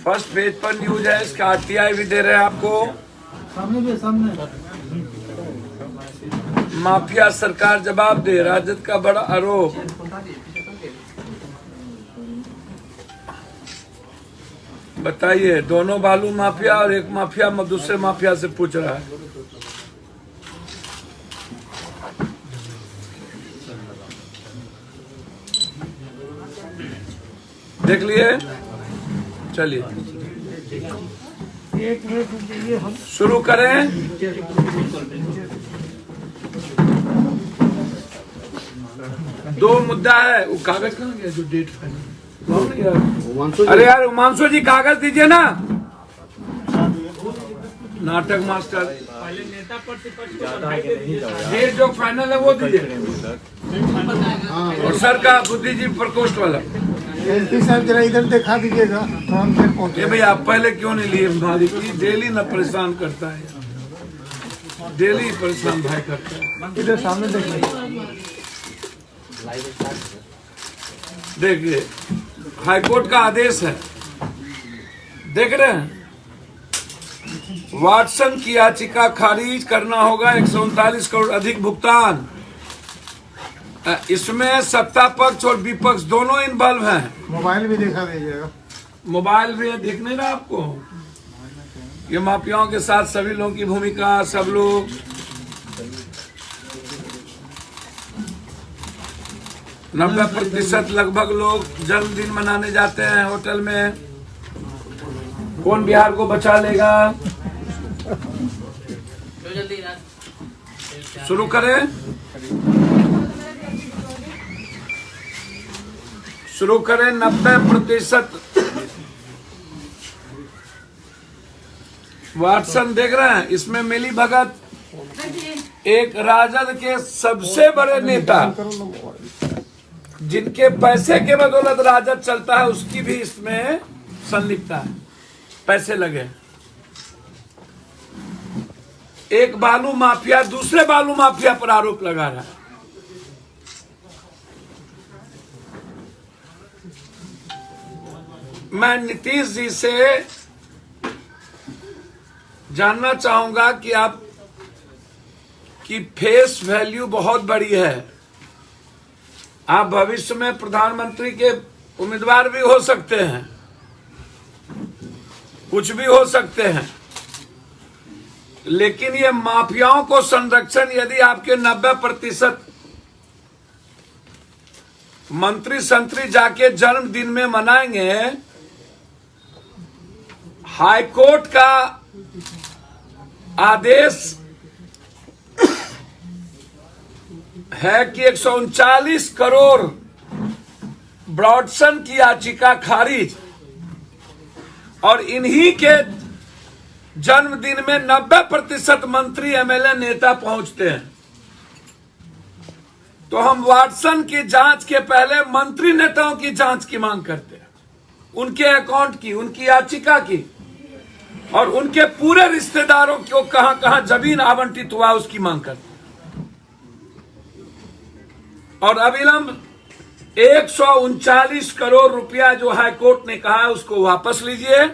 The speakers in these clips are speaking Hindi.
फर्स्ट पेज पर न्यूज है, इसका आरटीआई भी दे रहे हैं आपको। सामने माफिया सरकार जवाब दे, राजद का बड़ा आरोप। बताइए, दोनों बालू माफिया और एक माफिया दूसरे माफिया से पूछ रहा है। देख लिए, चलिए शुरू करें। दो मुद्दा है, वो कागज कहाँ गया जो डेट फाइनल? अरे यार उमांशु जी कागज दीजिए ना। नाटक मास्टर, डेट जो फाइनल है वो दीजिए। और सर का बुद्धिजीवी प्रकोष्ठ वाला एमपी साहब जरा इधर दिखा दीजिएगा। ये भाई आप पहले क्यों नहीं लिए? मालिक डेली ना परेशान करता है, डेली परेशान भाई करता है। इधर सामने देखिए, हाईकोर्ट का आदेश है, देख रहे हैं। वाटसन की याचिका खारिज करना होगा, 139 करोड़ अधिक भुगतान। इसमें सत्ता पक्ष और विपक्ष दोनों इन्वॉल्व हैं। मोबाइल भी दिखा दीजिएगा। मोबाइल भी दिख नहीं रहा आपको? ये माफियाओं के साथ सभी लोगों की भूमिका, सब लोग 90% लगभग लोग जन्मदिन मनाने जाते हैं होटल में। कौन बिहार को बचा लेगा? शुरू करें, शुरू करें। 90% वाटसन देख रहे हैं, इसमें मिली भगत एक राजद के सबसे बड़े नेता, जिनके पैसे के बदौलत राजद चलता है, उसकी भी इसमें संलिप्तता है, पैसे लगे। एक बालू माफिया दूसरे बालू माफिया पर आरोप लगा रहा है। मैं नीतीश जी से जानना चाहूंगा कि आप की फेस वैल्यू बहुत बड़ी है। आप भविष्य में प्रधानमंत्री के उम्मीदवार भी हो सकते हैं, कुछ भी हो सकते हैं, लेकिन ये माफियाओं को संरक्षण यदि आपके 90% मंत्री संतरी जाके जन्मदिन में मनाएंगे, हाईकोर्ट का आदेश है कि 139 करोड़ ब्रॉडसन की याचिका खारिज, और इन्हीं के जन्मदिन में 90% मंत्री एमएलए नेता पहुंचते हैं। तो हम वाटसन की जांच के पहले मंत्री नेताओं की जांच की मांग करते हैं, उनके अकाउंट की, उनकी याचिका की, और उनके पूरे रिश्तेदारों को कहां कहां जमीन आवंटित हुआ उसकी मांग करते हैं। और अविलंब 139 करोड़ रुपया जो हाईकोर्ट ने कहा है उसको वापस लीजिए,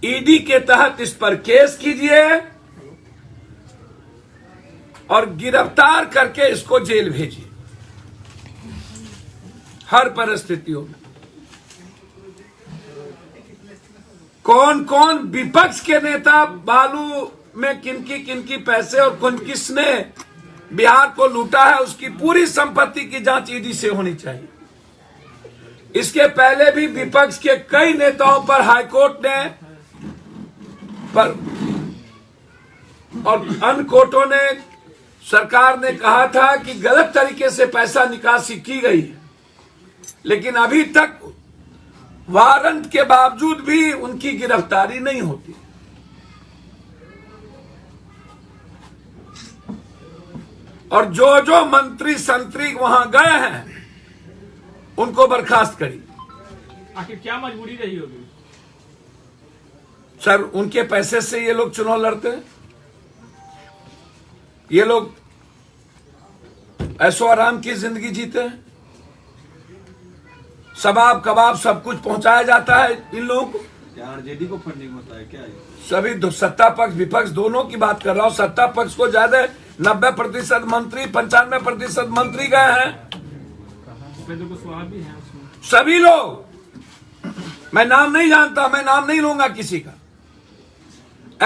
ईडी के तहत इस पर केस कीजिए और गिरफ्तार करके इसको जेल भेजिए हर परिस्थितियों में। कौन कौन विपक्ष के नेता बालू में किनकी पैसे और किसने बिहार को लूटा है, उसकी पूरी संपत्ति की जांच ईडी से होनी चाहिए। इसके पहले भी विपक्ष के कई नेताओं पर हाईकोर्ट ने और अन्य कोर्टों ने, सरकार ने कहा था कि गलत तरीके से पैसा निकासी की गई है, लेकिन अभी तक वारंट के बावजूद भी उनकी गिरफ्तारी नहीं होती। और जो जो मंत्री संतरी वहां गए हैं उनको बर्खास्त करी। आखिर क्या मजबूरी रही होगी? सर, उनके पैसे से ये लोग चुनाव लड़ते हैं, ये लोग ऐशो आराम की जिंदगी जीते हैं। शबाब कबाब सब कुछ पहुंचाया जाता है इन लोगों को। क्या आरजेडी को फंडिंग होता है क्या ये? सभी सत्ता पक्ष विपक्ष दोनों की बात कर रहा हूं। सत्ता पक्ष को ज्यादा 90% मंत्री 95% मंत्री गए हैं, उपेंद्र कुशवाहा भी हैं उसमें। सभी लोग। मैं नाम नहीं जानता, मैं नाम नहीं लूंगा किसी का।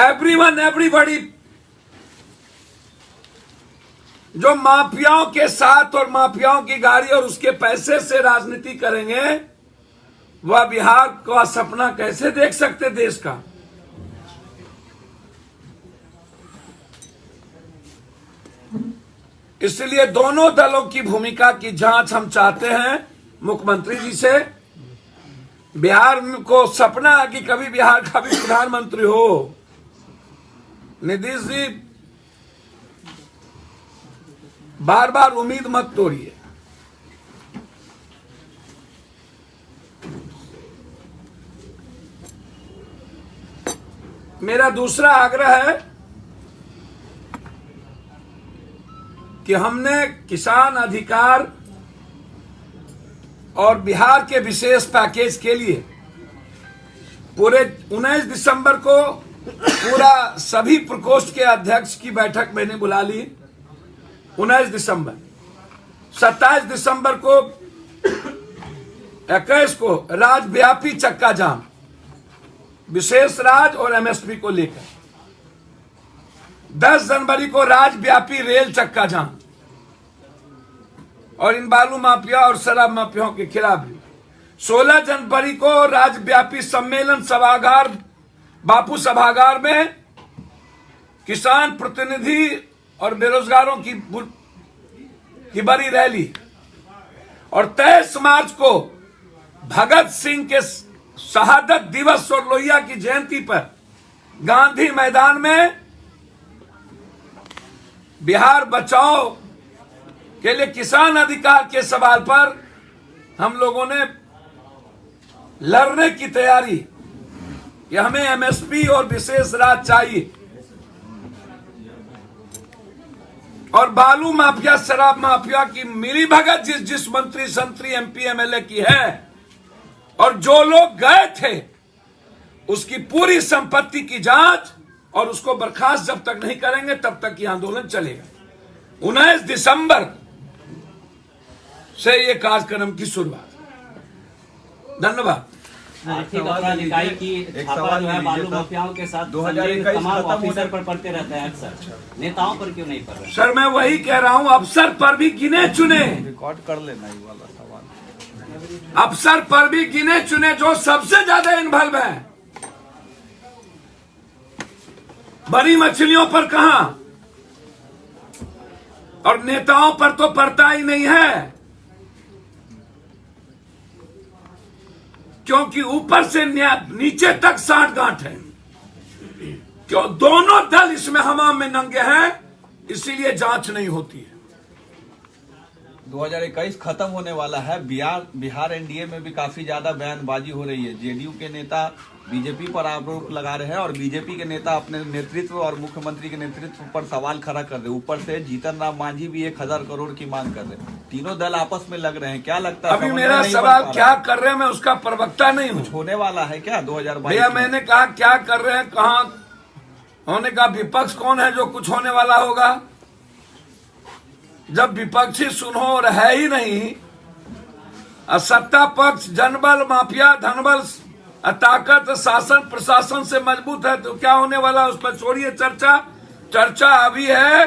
एवरीवन एवरीबॉडी जो माफियाओं के साथ और माफियाओं की गाड़ी और उसके पैसे से राजनीति करेंगे, वह बिहार का सपना कैसे देख सकते देश का। इसलिए दोनों दलों की भूमिका की जांच हम चाहते हैं मुख्यमंत्री जी से। बिहार को सपना है कि कभी बिहार का भी प्रधानमंत्री हो। नीतीश जी बार बार उम्मीद मत तोड़िए। मेरा दूसरा आग्रह है कि हमने किसान अधिकार और बिहार के विशेष पैकेज के लिए पूरे 19 दिसंबर को पूरा सभी प्रकोष्ठ के अध्यक्ष की बैठक मैंने बुला ली। 19 दिसंबर, 27 दिसंबर को 21 को राज्यव्यापी चक्का जाम, विशेष राज और एमएसपी को लेकर। 10 जनवरी को राज्यव्यापी रेल चक्का जाम और इन बालू माफिया और शराब माफियाओं के खिलाफ भी। 16 जनवरी को राज्यव्यापी सम्मेलन सभागार, बापू सभागार में किसान प्रतिनिधि और बेरोजगारों की बड़ी रैली। और 23 मार्च को भगत सिंह के शहादत दिवस और लोहिया की जयंती पर गांधी मैदान में बिहार बचाओ के लिए किसान अधिकार के सवाल पर हम लोगों ने लड़ने की तैयारी कि हमें एमएसपी और विशेष राज चाहिए। और बालू माफिया शराब माफिया की मिली भगत जिस जिस मंत्री संतरी एमपी एमएलए की है और जो लोग गए थे उसकी पूरी संपत्ति की जांच और उसको बर्खास्त जब तक नहीं करेंगे तब तक ये आंदोलन चलेगा। 19 दिसंबर से ये कार्यक्रम की शुरुआत। धन्यवाद। आर्थिक अपराध इकाई की छापा जो है बालू माफियाओं के साथ तमाम ऑफिसर पर पड़ते रहते हैं अक्सर, नेताओं पर क्यों नहीं पड़ रहे? सर मैं वही कह रहा हूं, अफसर पर भी गिने चुने, रिकॉर्ड कर लेना ये वाला सवाल। अफसर पर भी गिने चुने जो सबसे ज्यादा इन्वॉल्व है। बड़ी मछलियों पर कहां, और नेताओं पर तो पड़ता ही नहीं है, क्योंकि ऊपर से नीचे तक साठ गांठ है। क्यों दोनों दल इसमें हमाम में नंगे हैं, इसीलिए जांच नहीं होती है। 2021 खत्म होने वाला है। बिहार एनडीए में भी काफी ज्यादा बयानबाजी हो रही है। जेडीयू के नेता बीजेपी पर आरोप लगा रहे हैं और बीजेपी के नेता अपने नेतृत्व और मुख्यमंत्री के नेतृत्व पर सवाल खड़ा कर रहे हैं। ऊपर से जीतन राम मांझी भी 1000 करोड़ की मांग कर रहे हैं। तीनों दल आपस में लग रहे हैं। क्या लगता है अभी मेरा सवाल क्या कर रहे हैं, मैं उसका प्रवक्ता नहीं हूं। कुछ होने वाला है क्या 2022? भैया मैंने कहा क्या कर रहे हैं, कहा होने का, विपक्ष कौन है जो कुछ होने वाला होगा? जब विपक्षी सुनो और है ही नहीं, सत्ता पक्ष जनबल माफिया धनबल ताकत शासन प्रशासन से मजबूत है, तो क्या होने वाला उस पर छोड़िए चर्चा। चर्चा अभी है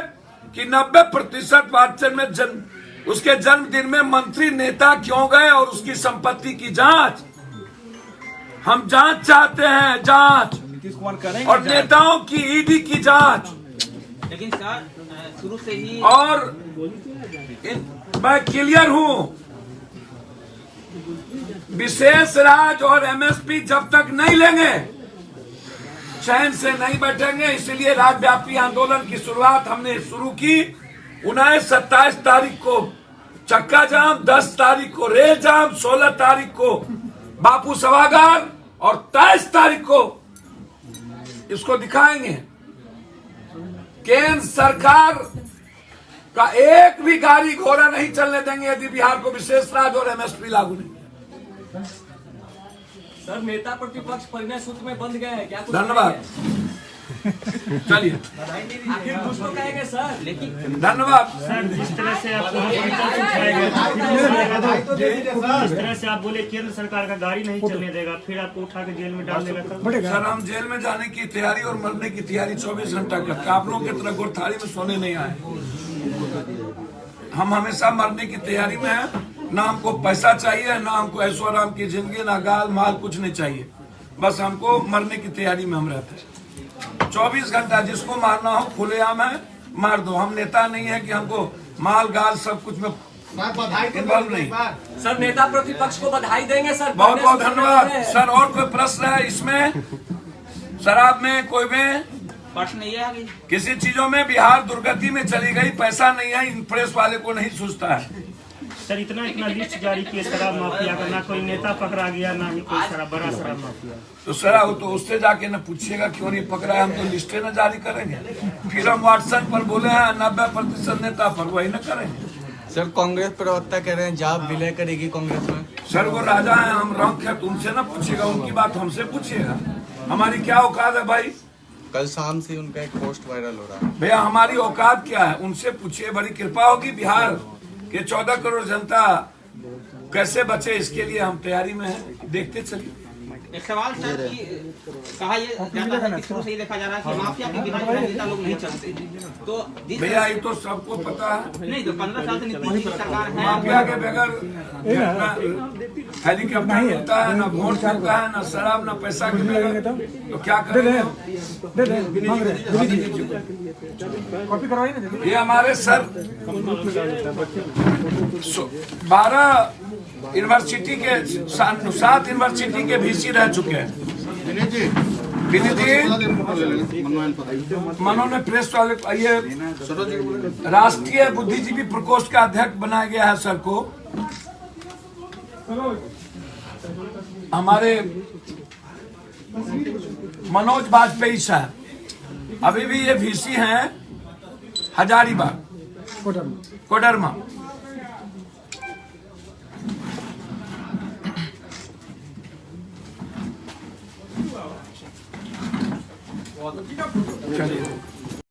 कि 90% वाचन में उसके जन्मदिन में मंत्री नेता क्यों गए और उसकी संपत्ति की जांच। हम जांच चाहते हैं, जांच, नीतीश कुमार करेंगे और नेताओं की ईडी की जांच। लेकिन सर शुरू से ही और मैं क्लियर हूं, विशेष राज और एमएसपी जब तक नहीं लेंगे चैन से नहीं बैठेंगे। इसलिए राज्यव्यापी आंदोलन की शुरुआत हमने शुरू की। 19-27 तारीख को चक्का जाम, 10 तारीख को रेल जाम, 16 तारीख को बापू सभागार और 23 तारीख को इसको दिखाएंगे। केंद्र सरकार का एक भी गाड़ी घोड़ा नहीं चलने देंगे यदि बिहार को विशेष राज और एमएसपी लागू नहीं। सर नेता प्रतिपक्ष परिणय सूत्र में बंध गए हैं क्या? कुछ धन्यवाद। चलिए, आखिर कुछ तो कहेंगे सर। लेकिन धन्यवाद। सर जिस तरह से आपको जिस तरह से आप बोले केंद्र सरकार का गाड़ी नहीं चलने देगा, फिर आपको उठा के जेल में डाल देगा तब? सर हम जेल में जाने की तैयारी और मरने की तैयारी 24 घंटा करते हैं। आप लोगों की तरह गोरथारी में सोने नहीं आए। हम हमेशा मरने की तैयारी में हैं। ना हमको पैसा चाहिए, ना हमको ऐशो आराम की जिंदगी, ना गाल माल, कुछ नहीं चाहिए। बस हमको मरने की तैयारी में हम रहते हैं। 24 घंटा जिसको मारना हो खुलेआम है, मार दो। हम नेता नहीं है कि हमको माल गाल सब कुछ में इन्वॉल्व नहीं। सर नेता प्रतिपक्ष को बधाई देंगे सर। बहुत बहुत धन्यवाद सर। और कोई प्रश्न है इसमें? शराब में, कोई में प्रश्न ये है किसी चीजों में बिहार दुर्गति में चली गई, पैसा नहीं है, इन प्रेस वाले को नहीं सोचता है। सर इतना लिस्ट जारी किए शराब माफिया का, ना कोई नेता पकड़ा गया, ना ही कोई बड़ा शराब माफिया। तो शराब तो उससे जाके न पूछिएगा क्यों नहीं पकड़ा है। हम तो लिस्टें न जारी करेंगे। फिर हम व्हाट्सएप पर बोले हैं 90% नेता पर, वही न करेंगे। सर कांग्रेस प्रवक्ता कह रहे हैं जाप विलय करेगी कांग्रेस में। सर वो राजा है, हम रंक है, तो उनसे न पूछिएगा, उनकी बात हमसे पूछिएगा। हमारी क्या औकात है भाई? कल शाम से उनका एक पोस्ट वायरल हो रहा है। भैया हमारी औकात क्या है, उनसे पूछिए। बड़ी कृपा होगी। बिहार के 14 करोड़ जनता कैसे बचे, इसके लिए हम तैयारी में हैं। देखते चलिए। एक सवाल सर कि कहा ये जाता है कि शुरू से ही देखा जा रहा है कि माफिया के बिना नेता लोग नहीं चलते। तो भैया ये तो सबको पता है। नहीं तो 15 साल से नीतीश जी की सरकार है। माफिया के बगैर हेलीकॉप्टर मिलता है, ना वोट मिलता है, ना शराब, ना पैसा के बगैर तो क्या करें? ये हमारे सर 12 यूनिवर्सिटी के 7 यूनिवर्सिटी के VC रह चुके हैं। विनीत जी, मनो ने प्रेस वाले को, ये राष्ट्रीय बुद्धिजीवी प्रकोष्ठ का अध्यक्ष बनाया गया है सर को। हमारे मनोज वाजपेयी साहब अभी भी ये VC हैं हजारीबाग, कोडरमा। चलिए।